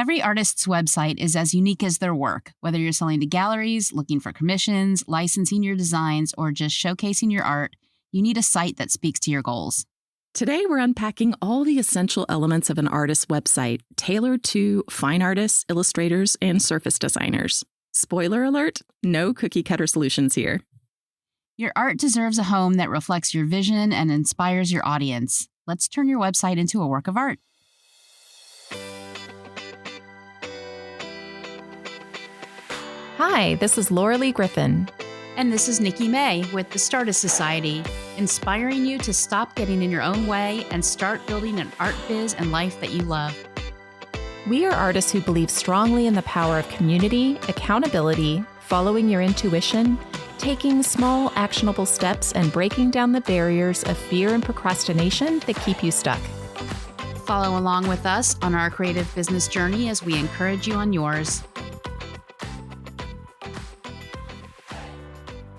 Every artist's website is as unique as their work. Whether you're selling to galleries, looking for commissions, licensing your designs, or just showcasing your art, you need a site that speaks to your goals. Today, we're unpacking all the essential elements of an artist's website, tailored to fine artists, illustrators, and surface designers. Spoiler alert, no cookie-cutter solutions here. Your art deserves a home that reflects your vision and inspires your audience. Let's turn your website into a work of art. Hi, this is Laura Lee Griffin. And this is Nikki May with the Startist Society, inspiring you to stop getting in your own way and start building an art biz and life that you love. We are artists who believe strongly in the power of community, accountability, following your intuition, taking small, actionable steps, and breaking down the barriers of fear and procrastination that keep you stuck. Follow along with us on our creative business journey as we encourage you on yours.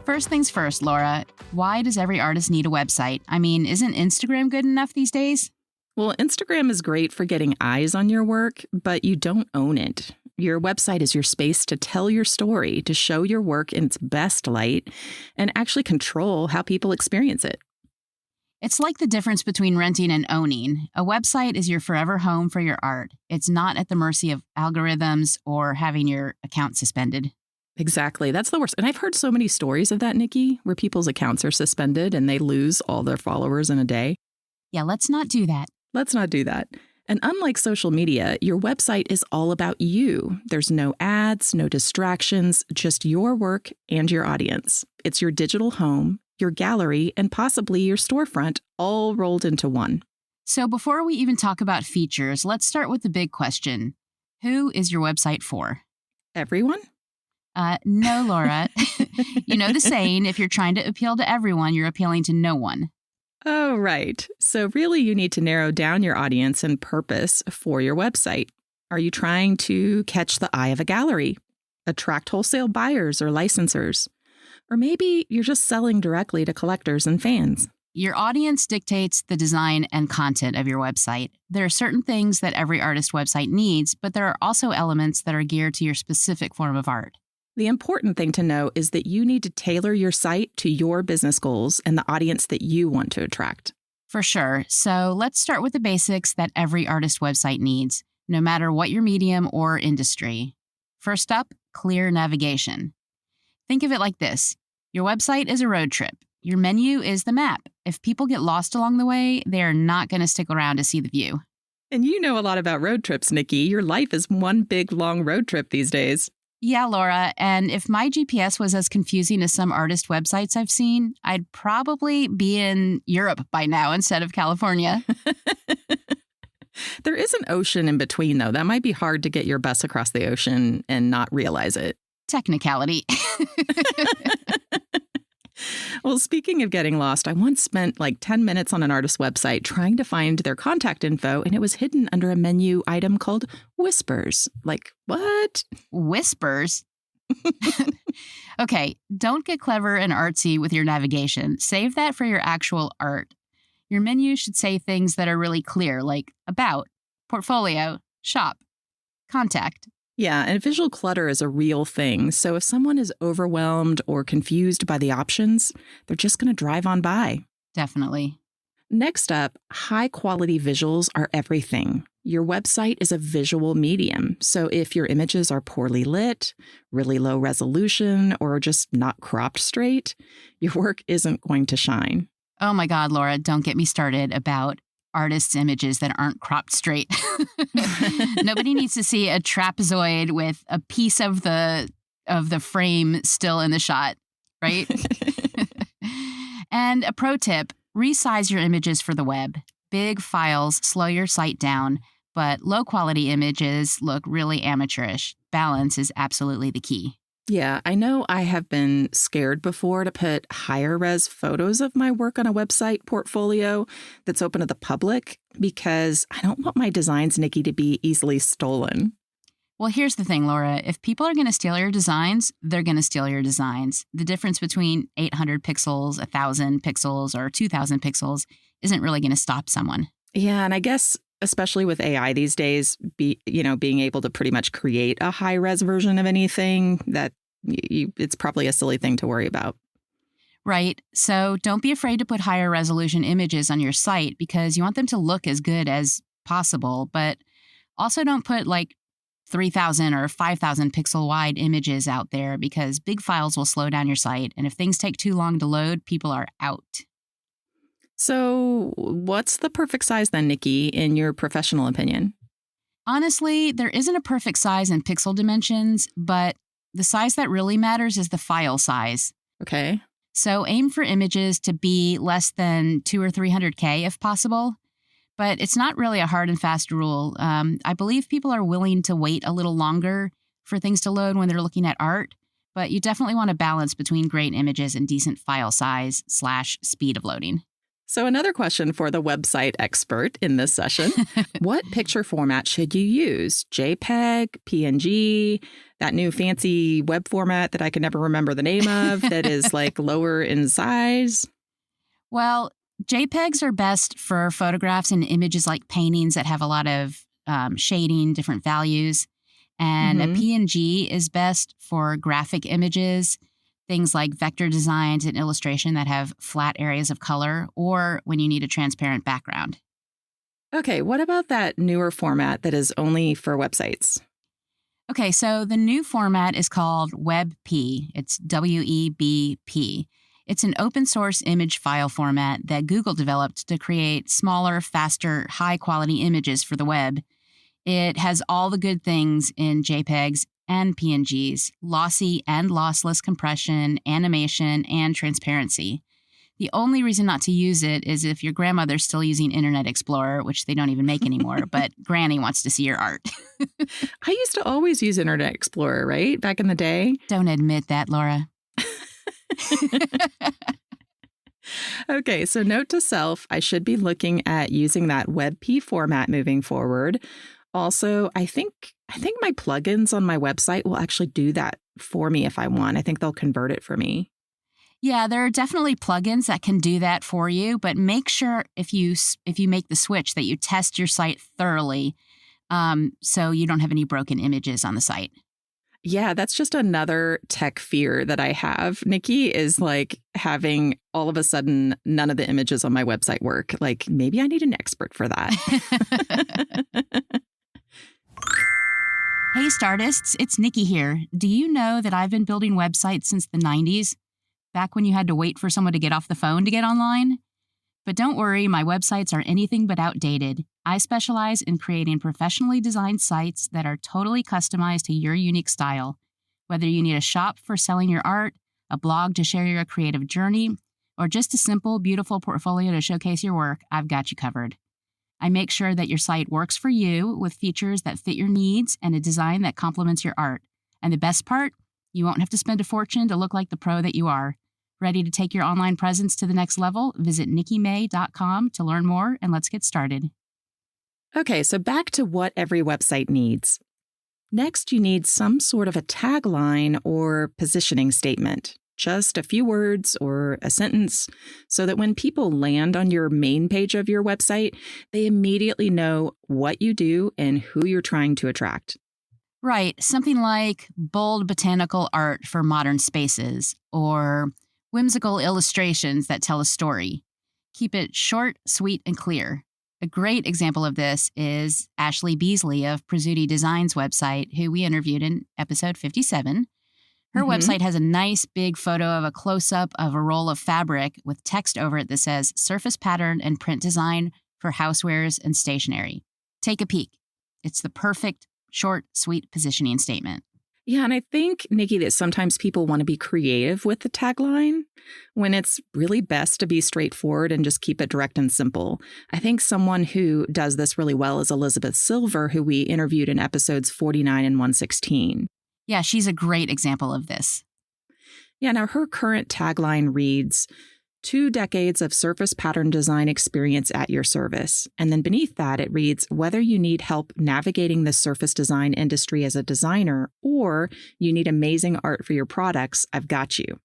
First things first, Laura, why does every artist need a website? I mean, isn't Instagram good enough these days? Well, Instagram is great for getting eyes on your work, but you don't own it. Your website is your space to tell your story, to show your work in its best light, and actually control how people experience it. It's like the difference between renting and owning. A website is your forever home for your art. It's not at the mercy of algorithms or having your account suspended. Exactly. That's the worst. And I've heard so many stories of that, Nikki, where people's accounts are suspended and they lose all their followers in a day. Yeah, let's not do that. Let's not do that. And unlike social media, your website is all about you. There's no ads, no distractions, just your work and your audience. It's your digital home, your gallery, and possibly your storefront all rolled into one. So before we even talk about features, let's start with the big question. Who is your website for? Everyone? No, Laura. You know the saying, if you're trying to appeal to everyone, you're appealing to no one. Oh, right. So really, you need to narrow down your audience and purpose for your website. Are you trying to catch the eye of a gallery, attract wholesale buyers or licensors? Or maybe you're just selling directly to collectors and fans. Your audience dictates the design and content of your website. There are certain things that every artist website needs, but there are also elements that are geared to your specific form of art. The important thing to know is that you need to tailor your site to your business goals and the audience that you want to attract. For sure. So let's start with the basics that every artist website needs, no matter what your medium or industry. First up, clear navigation. Think of it like this. Your website is a road trip. Your menu is the map. If people get lost along the way, they are not going to stick around to see the view. And you know a lot about road trips, Nikki. Your life is one big, long road trip these days. Yeah, Laura, and if my GPS was as confusing as some artist websites I've seen, I'd probably be in Europe by now instead of California. There is an ocean in between, though. That might be hard to get your bus across the ocean and not realize it. Technicality. Well, speaking of getting lost, I once spent like 10 minutes on an artist's website trying to find their contact info, and it was hidden under a menu item called Whispers. Like, what? Whispers? Okay, don't get clever and artsy with your navigation. Save that for your actual art. Your menu should say things that are really clear, like about, portfolio, shop, contact. Yeah, and visual clutter is a real thing. So if someone is overwhelmed or confused by the options, they're just going to drive on by. Definitely. Next up, high-quality visuals are everything. Your website is a visual medium, so if your images are poorly lit, really low resolution, or just not cropped straight, your work isn't going to shine. Oh my God, Laura, don't get me started about artists' images that aren't cropped straight. Nobody needs to see a trapezoid with a piece of the frame still in the shot, right? And a pro tip, resize your images for the web. Big files slow your site down, but low-quality images look really amateurish. Balance is absolutely the key. Yeah, I know I have been scared before to put higher res photos of my work on a website portfolio that's open to the public because I don't want my designs, Nikki, to be easily stolen. Well, here's the thing, Laura. If people are going to steal your designs, they're going to steal your designs. The difference between 800 pixels, 1,000 pixels, or 2,000 pixels isn't really going to stop someone. Yeah, and I guess especially with AI these days, being able to pretty much create a high-res version of anything, that it's probably a silly thing to worry about. Right. So don't be afraid to put higher resolution images on your site because you want them to look as good as possible. But also don't put like 3,000 or 5,000 pixel wide images out there because big files will slow down your site. And if things take too long to load, people are out. So what's the perfect size then, Nikki, in your professional opinion? Honestly, there isn't a perfect size in pixel dimensions, but the size that really matters is the file size. Okay. So aim for images to be less than 200 or 300K if possible. But it's not really a hard and fast rule. I believe people are willing to wait a little longer for things to load when they're looking at art, but you definitely want a balance between great images and decent file size / speed of loading. So another question for the website expert in this session. What picture format should you use? JPEG, PNG, that new fancy web format that I can never remember the name of that is like lower in size? Well, JPEGs are best for photographs and images like paintings that have a lot of shading, different values. And a PNG is best for graphic images, things like vector designs and illustration that have flat areas of color, or when you need a transparent background. Okay, what about that newer format that is only for websites? Okay, so the new format is called WebP. It's WEBP. It's an open source image file format that Google developed to create smaller, faster, high quality images for the web. It has all the good things in JPEGs and PNGs, lossy and lossless compression, animation, and transparency. The only reason not to use it is if your grandmother's still using Internet Explorer, which they don't even make anymore, but Granny wants to see your art. I used to always use Internet Explorer, right? Back in the day. Don't admit that, Laura. Okay, so note to self, I should be looking at using that WebP format moving forward. Also, I think my plugins on my website will actually do that for me if I want. I think they'll convert it for me. Yeah, there are definitely plugins that can do that for you, but make sure if you make the switch that you test your site thoroughly so you don't have any broken images on the site. Yeah, that's just another tech fear that I have, Nikki, is like having all of a sudden none of the images on my website work. Like maybe I need an expert for that. Hey, Startists, it's Nikki here. Do you know that I've been building websites since the 90s? Back when you had to wait for someone to get off the phone to get online? But don't worry, my websites are anything but outdated. I specialize in creating professionally designed sites that are totally customized to your unique style. Whether you need a shop for selling your art, a blog to share your creative journey, or just a simple, beautiful portfolio to showcase your work, I've got you covered. I make sure that your site works for you with features that fit your needs and a design that complements your art. And the best part? You won't have to spend a fortune to look like the pro that you are. Ready to take your online presence to the next level? Visit nikkimay.com to learn more, and let's get started. Okay, so back to what every website needs. Next, you need some sort of a tagline or positioning statement. Just a few words or a sentence so that when people land on your main page of your website, they immediately know what you do and who you're trying to attract. Right, something like bold botanical art for modern spaces, or whimsical illustrations that tell a story. Keep it short, sweet, and clear. A great example of this is Ashley Beasley of Prezzuti Designs website, who we interviewed in episode 57. Her website has a nice big photo of a close-up of a roll of fabric with text over it that says surface pattern and print design for housewares and stationery. Take a peek. It's the perfect, short, sweet positioning statement. Yeah, and I think, Nikki, that sometimes people want to be creative with the tagline when it's really best to be straightforward and just keep it direct and simple. I think someone who does this really well is Elizabeth Silver, who we interviewed in episodes 49 and 116. Yeah, she's a great example of this. Yeah, now her current tagline reads, 2 decades of surface pattern design experience at your service. And then beneath that, it reads, whether you need help navigating the surface design industry as a designer or you need amazing art for your products, I've got you.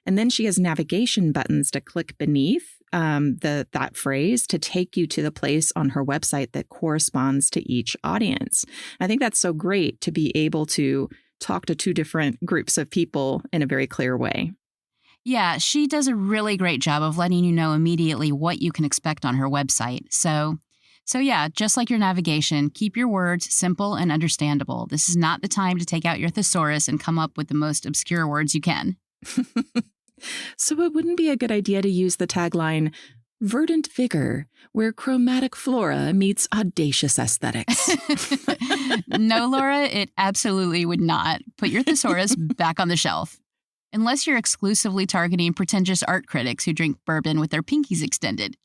And then she has navigation buttons to click beneath that phrase to take you to the place on her website that corresponds to each audience. I think that's so great to be able to talk to two different groups of people in a very clear way. Yeah, she does a really great job of letting you know immediately what you can expect on her website. So yeah, just like your navigation, keep your words simple and understandable. This is not the time to take out your thesaurus and come up with the most obscure words you can. So it wouldn't be a good idea to use the tagline, "Verdant vigor, where chromatic flora meets audacious aesthetics." No, Laura, it absolutely would not. Put your thesaurus back on the shelf. Unless you're exclusively targeting pretentious art critics who drink bourbon with their pinkies extended.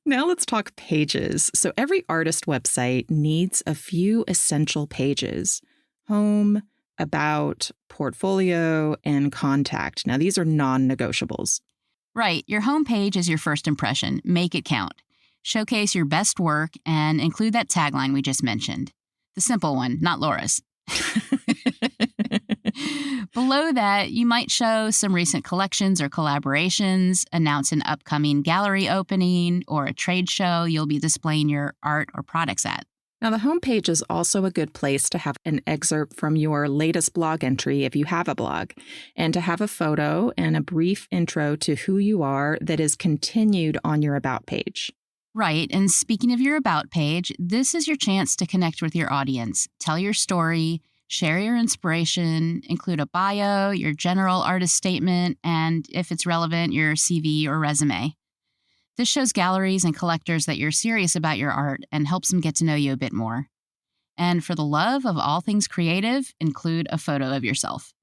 Now let's talk pages. So every artist website needs a few essential pages: home, about, portfolio, and contact. Now these are non-negotiables. Right, your homepage is your first impression. Make it count. Showcase your best work and include that tagline we just mentioned. The simple one, not Laura's. Below that, you might show some recent collections or collaborations, announce an upcoming gallery opening, or a trade show you'll be displaying your art or products at. Now, the homepage is also a good place to have an excerpt from your latest blog entry if you have a blog, and to have a photo and a brief intro to who you are that is continued on your About page. Right, and speaking of your About page, this is your chance to connect with your audience, tell your story, share your inspiration, include a bio, your general artist statement, and if it's relevant, your CV or resume. This shows galleries and collectors that you're serious about your art and helps them get to know you a bit more. And for the love of all things creative, include a photo of yourself.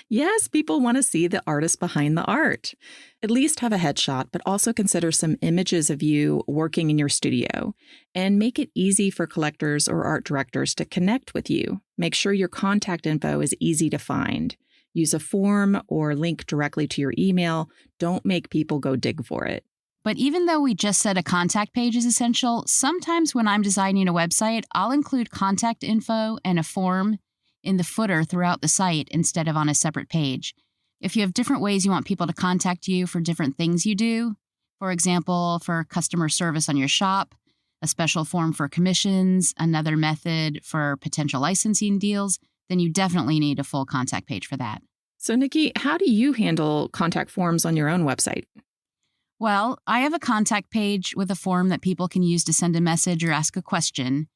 Yes, people want to see the artist behind the art. At least have a headshot, but also consider some images of you working in your studio. And make it easy for collectors or art directors to connect with you. Make sure your contact info is easy to find. Use a form or link directly to your email. Don't make people go dig for it. But even though we just said a contact page is essential, sometimes when I'm designing a website, I'll include contact info and a form in the footer throughout the site instead of on a separate page. If you have different ways you want people to contact you for different things you do, for example, for customer service on your shop, a special form for commissions, another method for potential licensing deals, then you definitely need a full contact page for that. So, Nikki, how do you handle contact forms on your own website? Well, I have a contact page with a form that people can use to send a message or ask a question.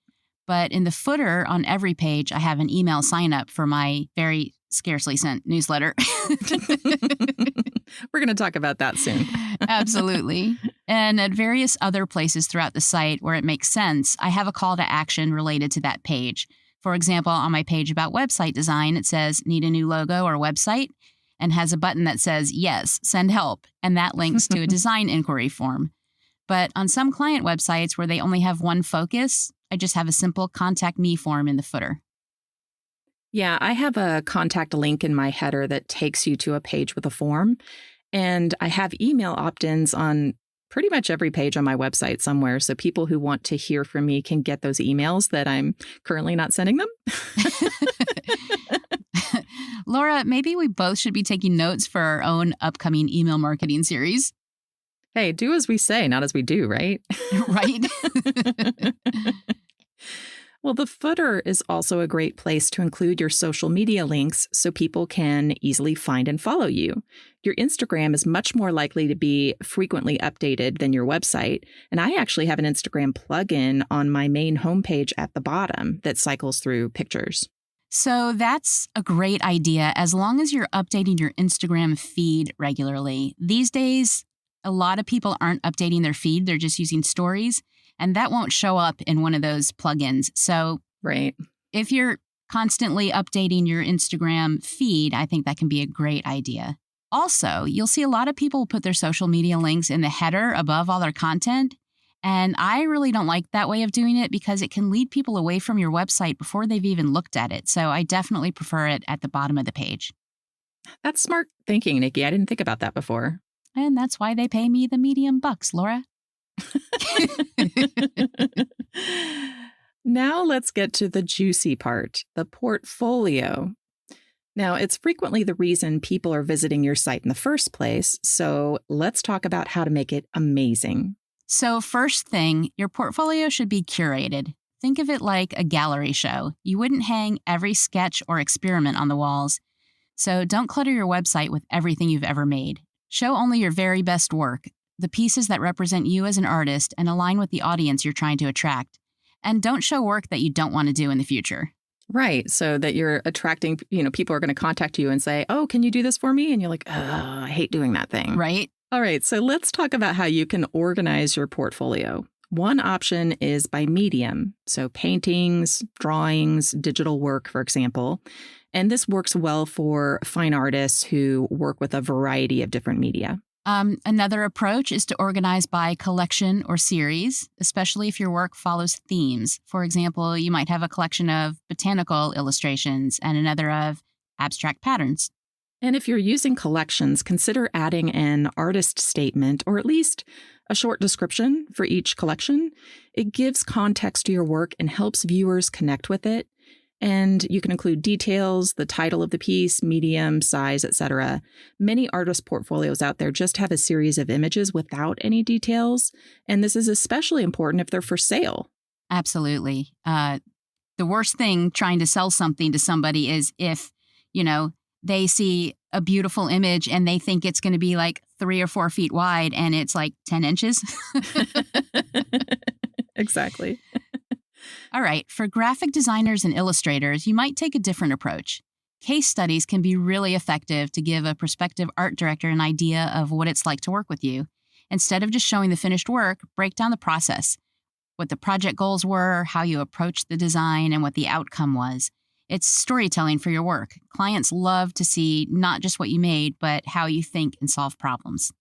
But in the footer on every page, I have an email sign up for my very scarcely sent newsletter. We're going to talk about that soon. Absolutely. And at various other places throughout the site where it makes sense, I have a call to action related to that page. For example, on my page about website design, it says, need a new logo or website, and has a button that says, yes, send help. And that links to a design inquiry form. But on some client websites where they only have one focus, I just have a simple contact me form in the footer. Yeah, I have a contact link in my header that takes you to a page with a form. And I have email opt-ins on pretty much every page on my website somewhere. So people who want to hear from me can get those emails that I'm currently not sending them. Laura, maybe we both should be taking notes for our own upcoming email marketing series. Hey, do as we say, not as we do, right? Right. Well, the footer is also a great place to include your social media links so people can easily find and follow you. Your Instagram is much more likely to be frequently updated than your website. And I actually have an Instagram plugin on my main homepage at the bottom that cycles through pictures. So that's a great idea as long as you're updating your Instagram feed regularly. These days, a lot of people aren't updating their feed. They're just using stories. And that won't show up in one of those plugins. So right. If you're constantly updating your Instagram feed, I think that can be a great idea. Also, you'll see a lot of people put their social media links in the header above all their content. And I really don't like that way of doing it because it can lead people away from your website before they've even looked at it. So I definitely prefer it at the bottom of the page. That's smart thinking, Nikki. I didn't think about that before. And that's why they pay me the medium bucks, Laura. Now let's get to the juicy part, the portfolio. Now, it's frequently the reason people are visiting your site in the first place, so let's talk about how to make it amazing. So, first thing, your portfolio should be curated. Think of it like a gallery show. You wouldn't hang every sketch or experiment on the walls. So, don't clutter your website with everything you've ever made. Show only your very best work, the pieces that represent you as an artist and align with the audience you're trying to attract. And don't show work that you don't want to do in the future. Right. So that you're attracting, people are going to contact you and say, oh, can you do this for me? And you're like, oh, I hate doing that thing. Right? All right. So let's talk about how you can organize your portfolio. One option is by medium. So paintings, drawings, digital work, for example. And this works well for fine artists who work with a variety of different media. Another approach is to organize by collection or series, especially if your work follows themes. For example, you might have a collection of botanical illustrations and another of abstract patterns. And if you're using collections, consider adding an artist statement or at least a short description for each collection. It gives context to your work and helps viewers connect with it. And you can include details, the title of the piece, medium, size, etc. Many artist portfolios out there just have a series of images without any details. And this is especially important if they're for sale. Absolutely. The worst thing trying to sell something to somebody is if, they see a beautiful image and they think it's going to be like 3 or 4 feet wide and it's like 10 inches. Exactly. All right, for graphic designers and illustrators, you might take a different approach. Case studies can be really effective to give a prospective art director an idea of what it's like to work with you. Instead of just showing the finished work, break down the process, what the project goals were, how you approached the design, and what the outcome was. It's storytelling for your work. Clients love to see not just what you made, but how you think and solve problems.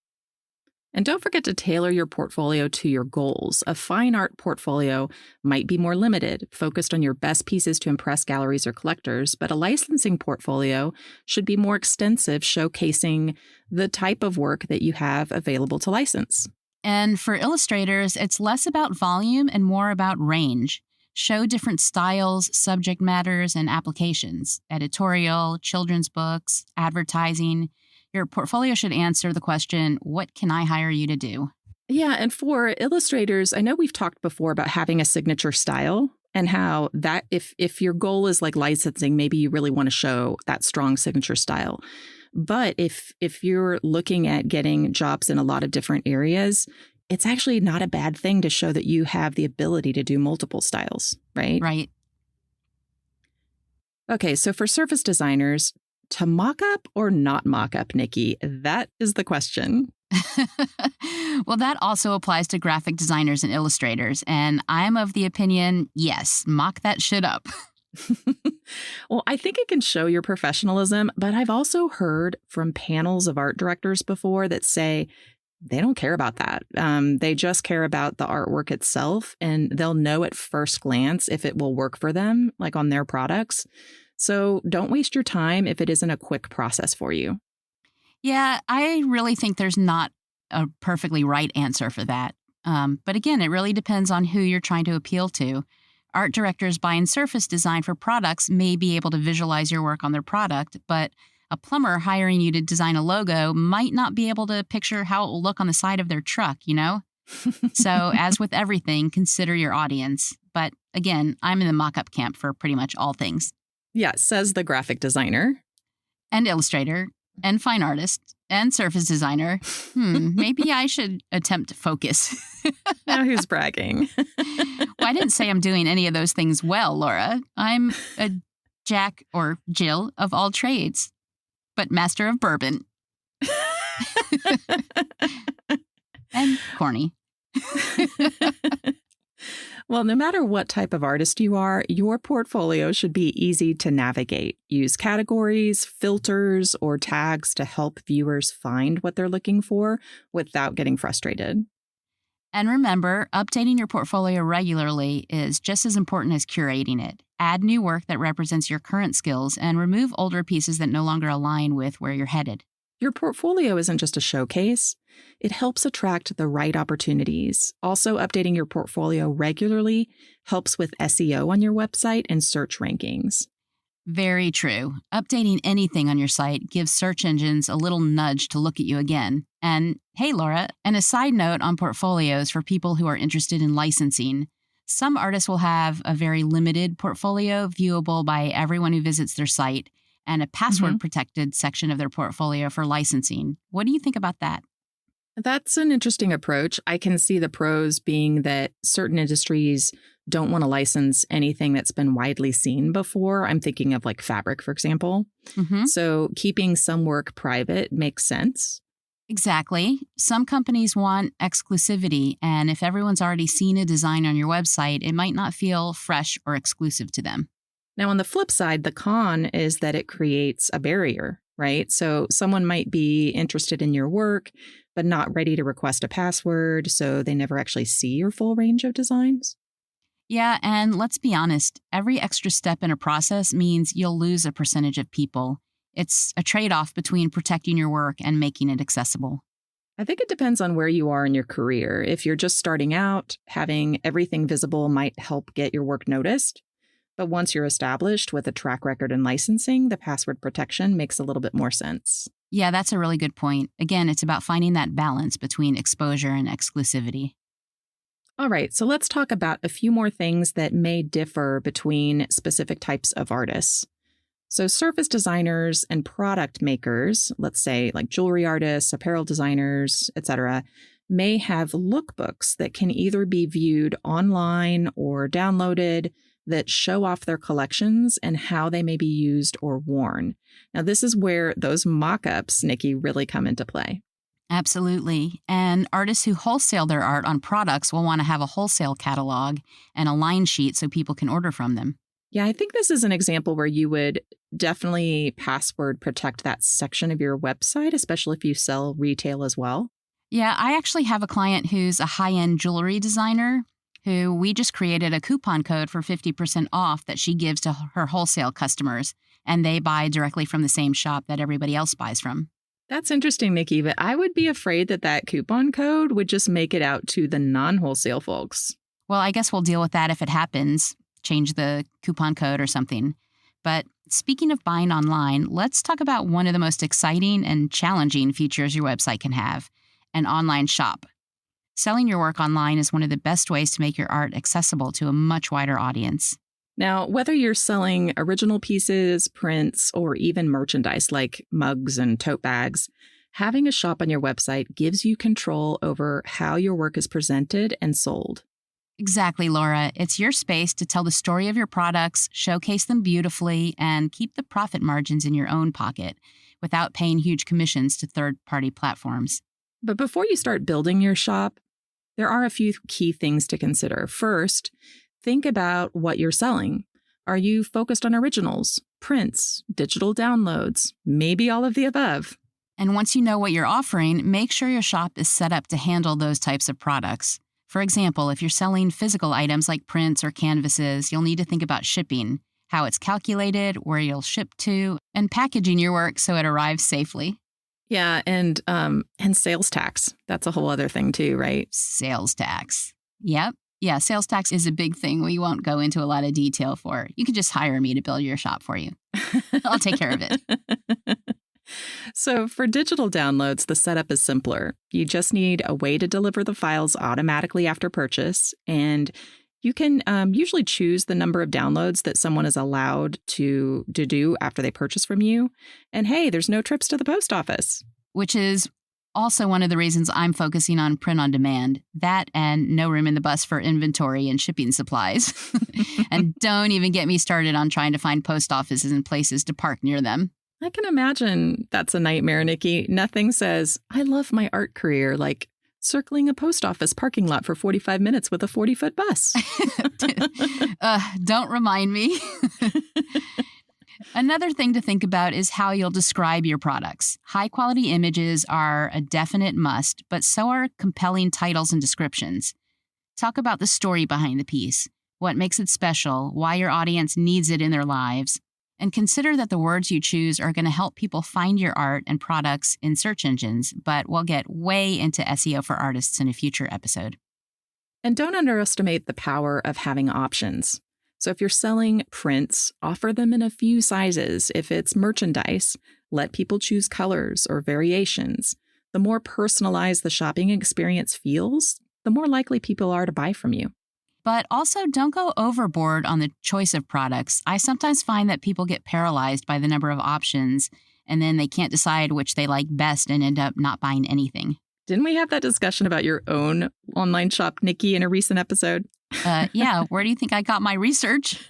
And don't forget to tailor your portfolio to your goals. A fine art portfolio might be more limited, focused on your best pieces to impress galleries or collectors, but a licensing portfolio should be more extensive, showcasing the type of work that you have available to license. And for illustrators, it's less about volume and more about range. Show different styles, subject matters, and applications: editorial, children's books, advertising. Your portfolio should answer the question, what can I hire you to do? Yeah, and for illustrators, I know we've talked before about having a signature style and how that if your goal is like licensing, maybe you really want to show that strong signature style. But if you're looking at getting jobs in a lot of different areas, it's actually not a bad thing to show that you have the ability to do multiple styles, right? Right. Okay, so for surface designers, to mock up or not mock up, Nikki? That is the question. Well, that also applies to graphic designers and illustrators. And I'm of the opinion, yes, mock that shit up. Well, I think it can show your professionalism, but I've also heard from panels of art directors before that say they don't care about that. They just care about the artwork itself, and they'll know at first glance if it will work for them, like on their products. So don't waste your time if it isn't a quick process for you. Yeah, I really think there's not a perfectly right answer for that. But again, it really depends on who you're trying to appeal to. Art directors buying surface design for products may be able to visualize your work on their product, but a plumber hiring you to design a logo might not be able to picture how it will look on the side of their truck, So as with everything, consider your audience. But again, I'm in the mock-up camp for pretty much all things. Yeah, says the graphic designer. And illustrator, and fine artist, and surface designer. Maybe I should attempt to focus. Now who's bragging? Well, I didn't say I'm doing any of those things well, Laura. I'm a Jack or Jill of all trades, but master of bourbon. And corny. Well, no matter what type of artist you are, your portfolio should be easy to navigate. Use categories, filters, or tags to help viewers find what they're looking for without getting frustrated. And remember, updating your portfolio regularly is just as important as curating it. Add new work that represents your current skills and remove older pieces that no longer align with where you're headed. Your portfolio isn't just a showcase. It helps attract the right opportunities. Also, updating your portfolio regularly helps with SEO on your website and search rankings. Very true. Updating anything on your site gives search engines a little nudge to look at you again. And hey, Laura, and a side note on portfolios for people who are interested in licensing. Some artists will have a very limited portfolio viewable by everyone who visits their site and a password protected section of their portfolio for licensing. What do you think about that? That's an interesting approach. I can see the pros being that certain industries don't want to license anything that's been widely seen before. I'm thinking of like fabric, for example. So keeping some work private makes sense. Exactly. Some companies want exclusivity, and if everyone's already seen a design on your website, it might not feel fresh or exclusive to them. Now, on the flip side, the con is that it creates a barrier, right? So someone might be interested in your work, but not ready to request a password, so they never actually see your full range of designs. Yeah, and let's be honest, every extra step in a process means you'll lose a percentage of people. It's a trade-off between protecting your work and making it accessible. I think it depends on where you are in your career. If you're just starting out, having everything visible might help get your work noticed. But once you're established with a track record in licensing, the password protection makes a little bit more sense. Yeah, that's a really good point. Again, it's about finding that balance between exposure and exclusivity. All right, so let's talk about a few more things that may differ between specific types of artists. So surface designers and product makers, let's say like jewelry artists, apparel designers, etc., may have lookbooks that can either be viewed online or downloaded that show off their collections and how they may be used or worn. Now, this is where those mock-ups, Nikki, really come into play. Absolutely. And artists who wholesale their art on products will want to have a wholesale catalog and a line sheet so people can order from them. Yeah, I think this is an example where you would definitely password protect that section of your website, especially if you sell retail as well. Yeah, I actually have a client who's a high-end jewelry designer who we just created a coupon code for 50% off that she gives to her wholesale customers, and they buy directly from the same shop that everybody else buys from. That's interesting, Nikki, but I would be afraid that that coupon code would just make it out to the non-wholesale folks. Well, I guess we'll deal with that if it happens. Change the coupon code or something. But speaking of buying online, let's talk about one of the most exciting and challenging features your website can have, an online shop. Selling your work online is one of the best ways to make your art accessible to a much wider audience. Now, whether you're selling original pieces, prints, or even merchandise like mugs and tote bags, having a shop on your website gives you control over how your work is presented and sold. Exactly, Laura. It's your space to tell the story of your products, showcase them beautifully, and keep the profit margins in your own pocket without paying huge commissions to third-party platforms. But before you start building your shop, there are a few key things to consider. First, think about what you're selling. Are you focused on originals, prints, digital downloads, maybe all of the above? And once you know what you're offering, make sure your shop is set up to handle those types of products. For example, if you're selling physical items like prints or canvases, you'll need to think about shipping, how it's calculated, where you'll ship to, and packaging your work so it arrives safely. Yeah, and sales tax. That's a whole other thing too, right? Sales tax. Yep. Yeah, sales tax is a big thing we won't go into a lot of detail for. You can just hire me to build your shop for you. I'll take care of it. So for digital downloads, the setup is simpler. You just need a way to deliver the files automatically after purchase, and you can usually choose the number of downloads that someone is allowed to do after they purchase from you. And hey, there's no trips to the post office. Which is also one of the reasons I'm focusing on print on demand. That and no room in the bus for inventory and shipping supplies. And don't even get me started on trying to find post offices and places to park near them. I can imagine that's a nightmare, Nikki. Nothing says, I love my art career, like circling a post office parking lot for 45 minutes with a 40-foot bus. Don't remind me. Another thing to think about is how you'll describe your products. High-quality images are a definite must, but so are compelling titles and descriptions. Talk about the story behind the piece, what makes it special, why your audience needs it in their lives, and consider that the words you choose are going to help people find your art and products in search engines, but we'll get way into SEO for artists in a future episode. And don't underestimate the power of having options. So if you're selling prints, offer them in a few sizes. If it's merchandise, let people choose colors or variations. The more personalized the shopping experience feels, the more likely people are to buy from you. But also, don't go overboard on the choice of products. I sometimes find that people get paralyzed by the number of options, and then they can't decide which they like best and end up not buying anything. Didn't we have that discussion about your own online shop, Nikki, in a recent episode? Yeah, where do you think I got my research?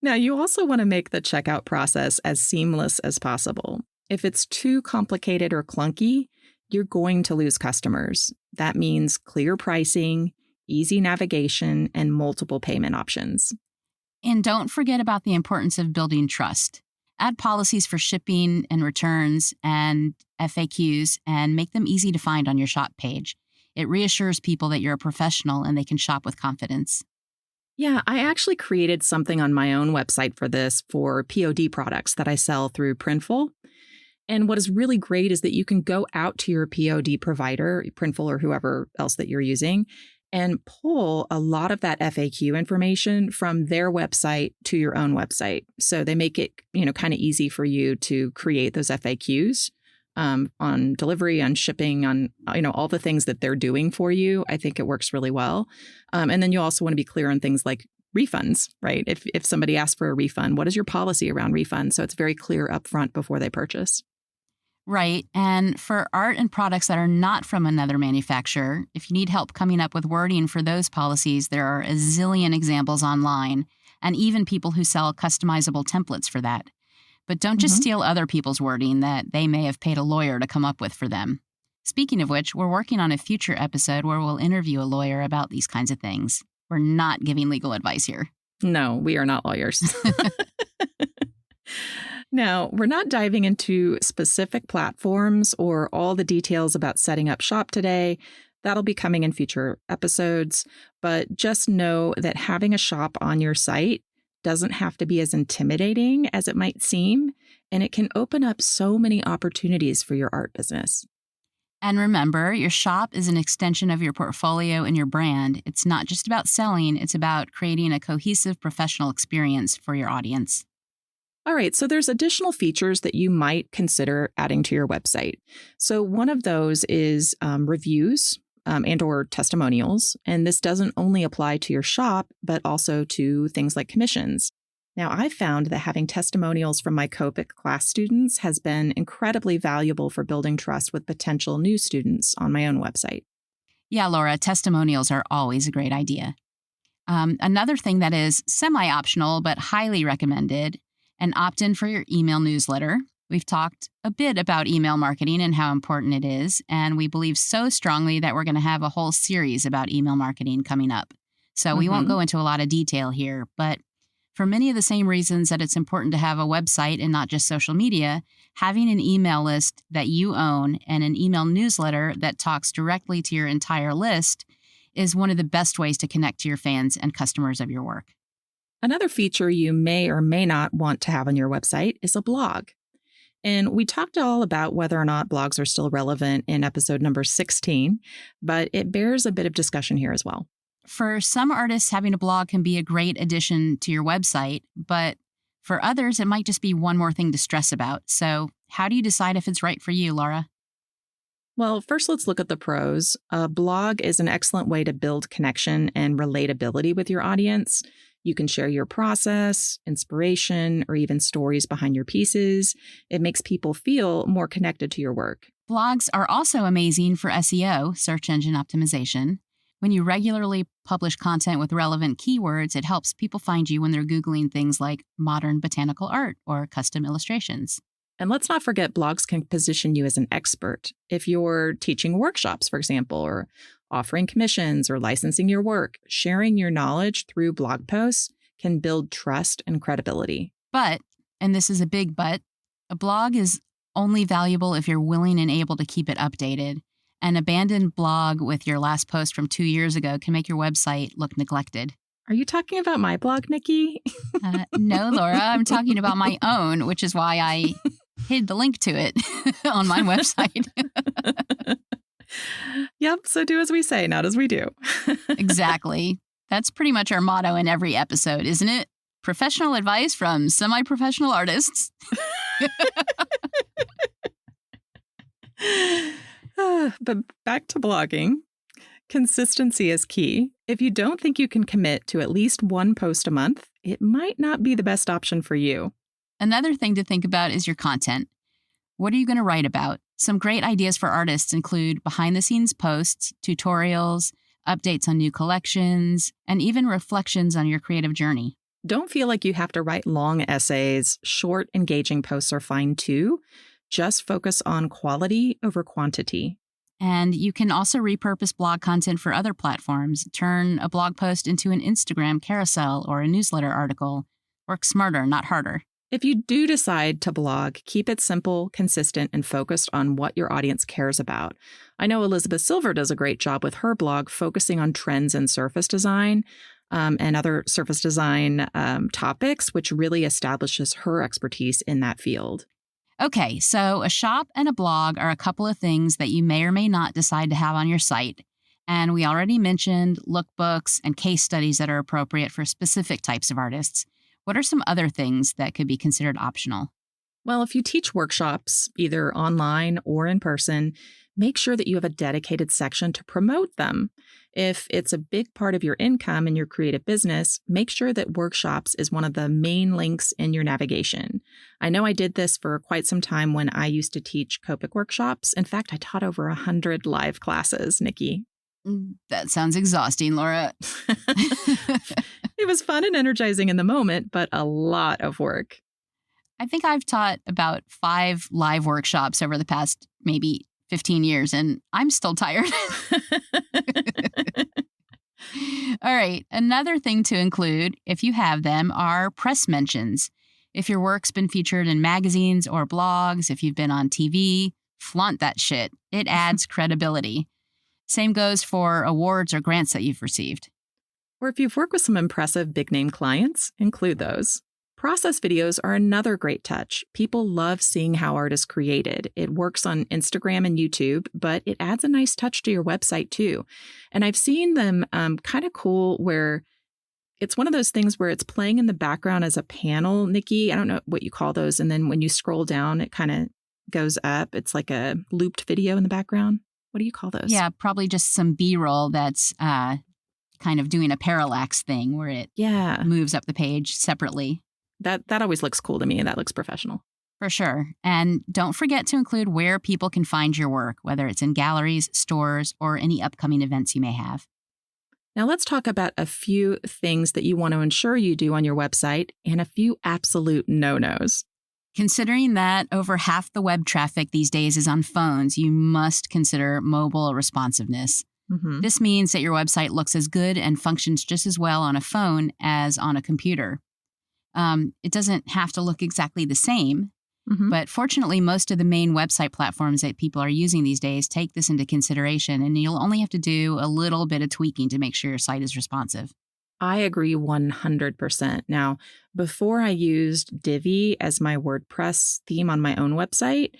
Now, you also want to make the checkout process as seamless as possible. If it's too complicated or clunky, you're going to lose customers. That means clear pricing, easy navigation, and multiple payment options. And don't forget about the importance of building trust. Add policies for shipping and returns and FAQs and make them easy to find on your shop page. It reassures people that you're a professional and they can shop with confidence. Yeah, I actually created something on my own website for this for POD products that I sell through Printful. And what is really great is that you can go out to your POD provider, Printful or whoever else that you're using, and pull a lot of that FAQ information from their website to your own website. So they make it, kind of easy for you to create those FAQs on delivery, on shipping, on, all the things that they're doing for you. I think it works really well. And then you also want to be clear on things like refunds, right? If somebody asks for a refund, what is your policy around refunds? So it's very clear upfront before they purchase. Right. And for art and products that are not from another manufacturer, if you need help coming up with wording for those policies, there are a zillion examples online, and even people who sell customizable templates for that. But don't just steal other people's wording that they may have paid a lawyer to come up with for them. Speaking of which, we're working on a future episode where we'll interview a lawyer about these kinds of things. We're not giving legal advice here. No, we are not lawyers. Now, we're not diving into specific platforms or all the details about setting up shop today. That'll be coming in future episodes. But just know that having a shop on your site doesn't have to be as intimidating as it might seem, and it can open up so many opportunities for your art business. And remember, your shop is an extension of your portfolio and your brand. It's not just about selling, it's about creating a cohesive professional experience for your audience. All right, so there's additional features that you might consider adding to your website. So one of those is reviews and or testimonials. And this doesn't only apply to your shop, but also to things like commissions. Now, I found that having testimonials from my Copic class students has been incredibly valuable for building trust with potential new students on my own website. Yeah, Laura, testimonials are always a great idea. Another thing that is semi-optional but highly recommended, an opt-in for your email newsletter. We've talked a bit about email marketing and how important it is, and we believe so strongly that we're going to have a whole series about email marketing coming up. So we won't go into a lot of detail here, but for many of the same reasons that it's important to have a website and not just social media, having an email list that you own and an email newsletter that talks directly to your entire list is one of the best ways to connect to your fans and customers of your work. Another feature you may or may not want to have on your website is a blog. And we talked all about whether or not blogs are still relevant in episode number 16, but it bears a bit of discussion here as well. For some artists, having a blog can be a great addition to your website, but for others, it might just be one more thing to stress about. So how do you decide if it's right for you, Laura? Well, first, let's look at the pros. A blog is an excellent way to build connection and relatability with your audience. You can share your process, inspiration, or even stories behind your pieces. It makes people feel more connected to your work. Blogs are also amazing for SEO, search engine optimization. When you regularly publish content with relevant keywords, it helps people find you when they're Googling things like modern botanical art or custom illustrations. And let's not forget, blogs can position you as an expert. If you're teaching workshops, for example, or offering commissions or licensing your work, sharing your knowledge through blog posts can build trust and credibility. But, and this is a big but, a blog is only valuable if you're willing and able to keep it updated. An abandoned blog with your last post from 2 years ago can make your website look neglected. Are you talking about my blog, Nikki? No, Laura, I'm talking about my own, which is why I hid the link to it on my website. Yep. So do as we say, not as we do. Exactly. That's pretty much our motto in every episode, isn't it? Professional advice from semi-professional artists. But back to blogging. Consistency is key. If you don't think you can commit to at least one post a month, it might not be the best option for you. Another thing to think about is your content. What are you going to write about? Some great ideas for artists include behind-the-scenes posts, tutorials, updates on new collections, and even reflections on your creative journey. Don't feel like you have to write long essays. Short, engaging posts are fine too. Just focus on quality over quantity. And you can also repurpose blog content for other platforms. Turn a blog post into an Instagram carousel or a newsletter article. Work smarter, not harder. If you do decide to blog, keep it simple, consistent, and focused on what your audience cares about. I know Elizabeth Silver does a great job with her blog, focusing on trends in surface design and other surface design topics, which really establishes her expertise in that field. Okay, so a shop and a blog are a couple of things that you may or may not decide to have on your site. And we already mentioned lookbooks and case studies that are appropriate for specific types of artists. What are some other things that could be considered optional? Well, if you teach workshops, either online or in person, make sure that you have a dedicated section to promote them. If it's a big part of your income in your creative business, make sure that workshops is one of the main links in your navigation. I know I did this for quite some time when I used to teach Copic workshops. In fact, I taught over 100 live classes, Nikki. That sounds exhausting, Laura. It was fun and energizing in the moment, but a lot of work. I think I've taught about 5 live workshops over the past maybe 15 years, and I'm still tired. All right. Another thing to include, if you have them, are press mentions. If your work's been featured in magazines or blogs, if you've been on TV, flaunt that shit. It adds credibility. Same goes for awards or grants that you've received. Or if you've worked with some impressive big-name clients, include those. Process videos are another great touch. People love seeing how artists created. It works on Instagram and YouTube, but it adds a nice touch to your website too. And I've seen them kind of cool where it's one of those things where it's playing in the background as a panel, Nikki. I don't know what you call those. And then when you scroll down, it kind of goes up. It's like a looped video in the background. What do you call those? Yeah, probably just some B-roll that's kind of doing a parallax thing where it moves up the page separately. That always looks cool to me. That looks professional. For sure. And don't forget to include where people can find your work, whether it's in galleries, stores, or any upcoming events you may have. Now let's talk about a few things that you want to ensure you do on your website and a few absolute no-nos. Considering that over half the web traffic these days is on phones, you must consider mobile responsiveness. Mm-hmm. This means that your website looks as good and functions just as well on a phone as on a computer. It doesn't have to look exactly the same, but fortunately, most of the main website platforms that people are using these days take this into consideration, and you'll only have to do a little bit of tweaking to make sure your site is responsive. I agree 100%. Now, before I used Divi as my WordPress theme on my own website,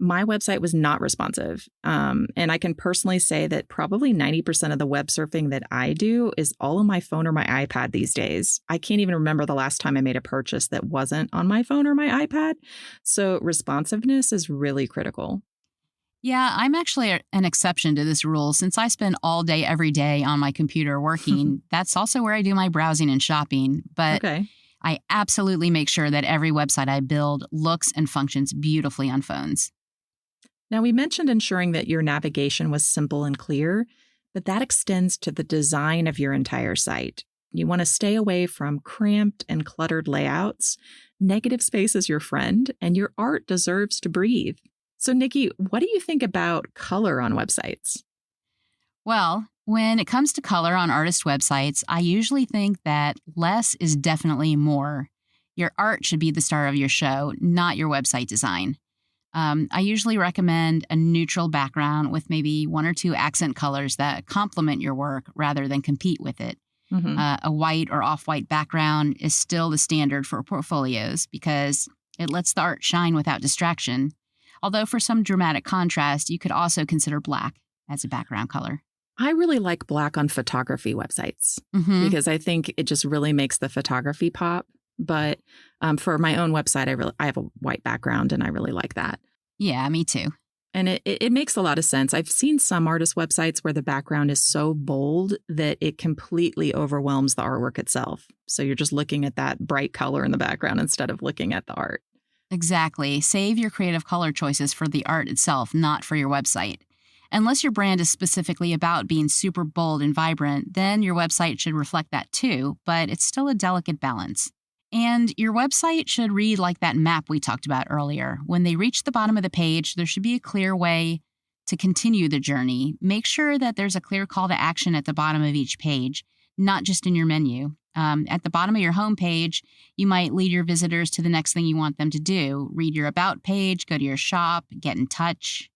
my website was not responsive. And I can personally say that probably 90% of the web surfing that I do is all on my phone or my iPad these days. I can't even remember the last time I made a purchase that wasn't on my phone or my iPad. So responsiveness is really critical. Yeah, I'm actually an exception to this rule. Since I spend all day, every day on my computer working, that's also where I do my browsing and shopping. But I absolutely make sure that every website I build looks and functions beautifully on phones. Now, we mentioned ensuring that your navigation was simple and clear, but that extends to the design of your entire site. You want to stay away from cramped and cluttered layouts. Negative space is your friend, and your art deserves to breathe. So, Nikki, what do you think about color on websites? Well, when it comes to color on artist websites, I usually think that less is definitely more. Your art should be the star of your show, not your website design. I usually recommend a neutral background with maybe 1 or 2 accent colors that complement your work rather than compete with it. A white or off-white background is still the standard for portfolios because it lets the art shine without distraction. Although for some dramatic contrast, you could also consider black. as a background color. I really like black on photography websites because I think it just really makes the photography pop. But for my own website, I have a white background and I really like that. Yeah, me too. And it makes a lot of sense. I've seen some artist websites where the background is so bold that it completely overwhelms the artwork itself. So you're just looking at that bright color in the background instead of looking at the art. Exactly. Save your creative color choices for the art itself, not for your website. Unless your brand is specifically about being super bold and vibrant, then your website should reflect that too, but it's still a delicate balance. And your website should read like that map we talked about earlier. When they reach the bottom of the page, there should be a clear way to continue the journey. Make sure that there's a clear call to action at the bottom of each page, not just in your menu. At the bottom of your home page, you might lead your visitors to the next thing you want them to do. Read your about page, go to your shop, get in touch.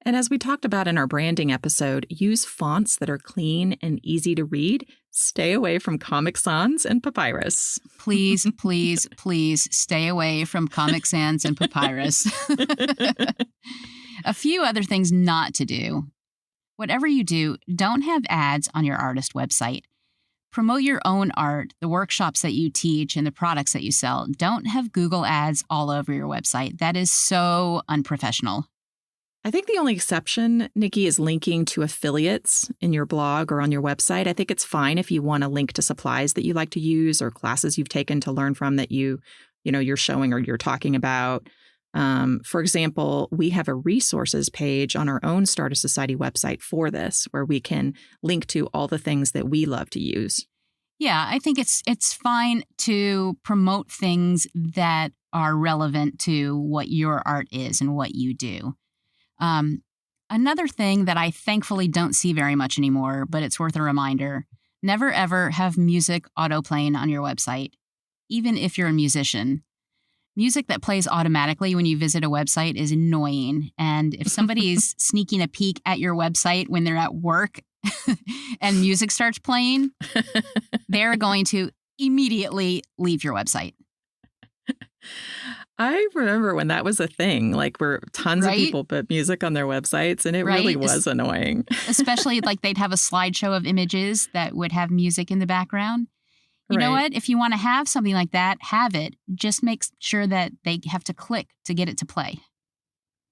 And as we talked about in our branding episode, use fonts that are clean and easy to read. Stay away from Comic Sans and Papyrus. Please, please, please stay away from Comic Sans and Papyrus. A few other things not to do. Whatever you do, don't have ads on your artist website. Promote your own art, the workshops that you teach, and the products that you sell. Don't have Google ads all over your website. That is so unprofessional. I think the only exception, Nikki, is linking to affiliates in your blog or on your website. I think it's fine if you want to link to supplies that you like to use or classes you've taken to learn from that you're showing or you're talking about. For example, we have a resources page on our own Startist Society website for this, where we can link to all the things that we love to use. Yeah, I think it's fine to promote things that are relevant to what your art is and what you do. Another thing that I thankfully don't see very much anymore, but it's worth a reminder, never ever have music auto-playing on your website, even if you're a musician. Music that plays automatically when you visit a website is annoying. And if somebody's sneaking a peek at your website when they're at work and music starts playing, they're going to immediately leave your website. I remember when that was a thing, like where tons of people put music on their websites, and it really was annoying. Especially like they'd have a slideshow of images that would have music in the background. You know what? If you want to have something like that, have it. Just make sure that they have to click to get it to play.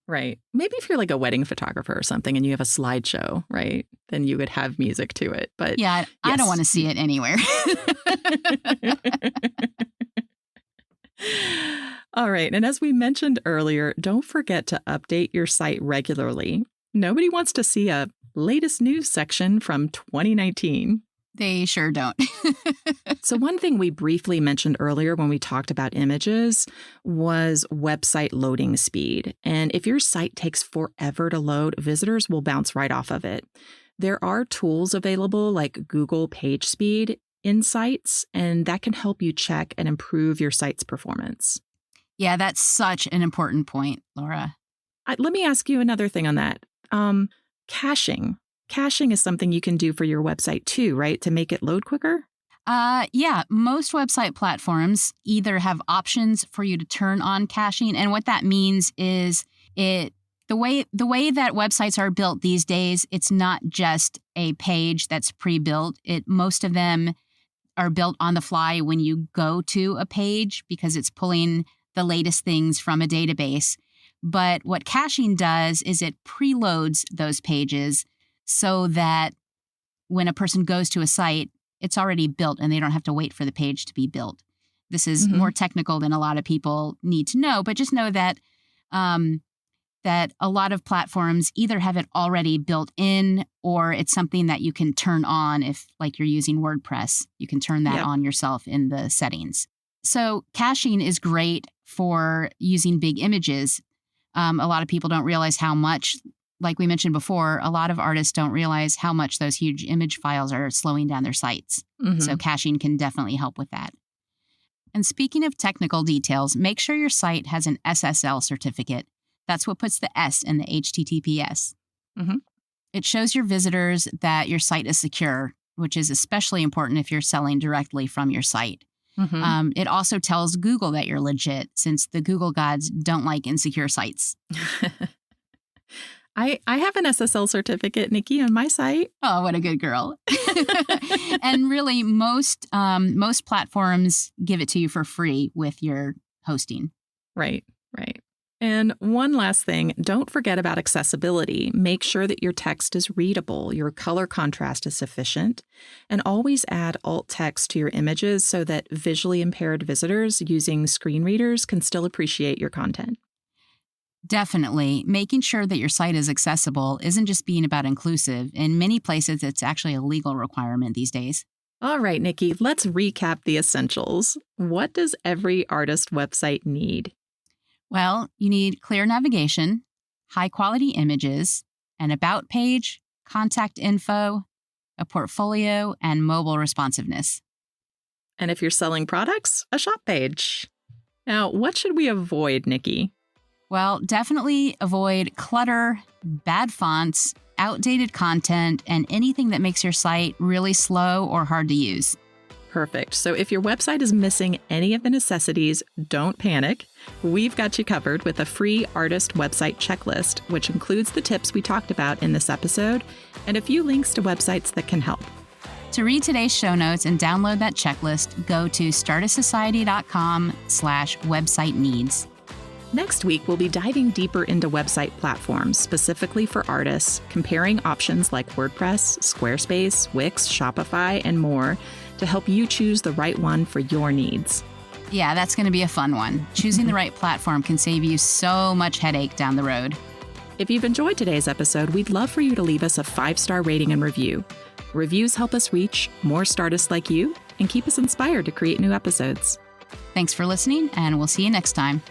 Right. Maybe if you're like a wedding photographer or something and you have a slideshow, right, then you would have music to it. But yeah, I don't want to see it anywhere. All right. And as we mentioned earlier, don't forget to update your site regularly. Nobody wants to see a latest news section from 2019. They sure don't. So one thing we briefly mentioned earlier when we talked about images was website loading speed. And if your site takes forever to load, visitors will bounce right off of it. There are tools available like Google PageSpeed Insights, and that can help you check and improve your site's performance. Yeah, that's such an important point, Laura. Let me ask you another thing on that. Caching. Caching is something you can do for your website too, right? To make it load quicker? Yeah, most website platforms either have options for you to turn on caching, and what that means is the way that websites are built these days, it's not just a page that's pre-built. Most of them are built on the fly when you go to a page because it's pulling the latest things from a database. But what caching does is it preloads those pages so that when a person goes to a site, it's already built and they don't have to wait for the page to be built. This is more technical than a lot of people need to know, but just know that that a lot of platforms either have it already built in or it's something that you can turn on if, like, you're using WordPress. You can turn that on yourself in the settings. So caching is great for using big images. A lot of people don't realize how much, like we mentioned before, a lot of artists don't realize how much those huge image files are slowing down their sites. So caching can definitely help with that. And speaking of technical details, make sure your site has an SSL certificate. That's what puts the S in the HTTPS. It shows your visitors that your site is secure, which is especially important if you're selling directly from your site. It also tells Google that you're legit, since the Google gods don't like insecure sites. I have an SSL certificate, Nikki, on my site. Oh, what a good girl. And really, most platforms give it to you for free with your hosting. Right. And one last thing, don't forget about accessibility. Make sure that your text is readable, your color contrast is sufficient, and always add alt text to your images so that visually impaired visitors using screen readers can still appreciate your content. Definitely. Making sure that your site is accessible isn't just being about inclusive. In many places, it's actually a legal requirement these days. All right, Nikki, let's recap the essentials. What does every artist website need? Well, you need clear navigation, high-quality images, an about page, contact info, a portfolio, and mobile responsiveness. And if you're selling products, a shop page. Now, what should we avoid, Nikki? Well, definitely avoid clutter, bad fonts, outdated content, and anything that makes your site really slow or hard to use. Perfect. So if your website is missing any of the necessities, don't panic. We've got you covered with a free artist website checklist, which includes the tips we talked about in this episode and a few links to websites that can help. To read today's show notes and download that checklist, go to startistsociety.com/website needs. Next week, we'll be diving deeper into website platforms specifically for artists, comparing options like WordPress, Squarespace, Wix, Shopify, and more to help you choose the right one for your needs. Yeah, that's going to be a fun one. Choosing the right platform can save you so much headache down the road. If you've enjoyed today's episode, we'd love for you to leave us a 5-star rating and review. Reviews help us reach more Startists like you and keep us inspired to create new episodes. Thanks for listening, and we'll see you next time.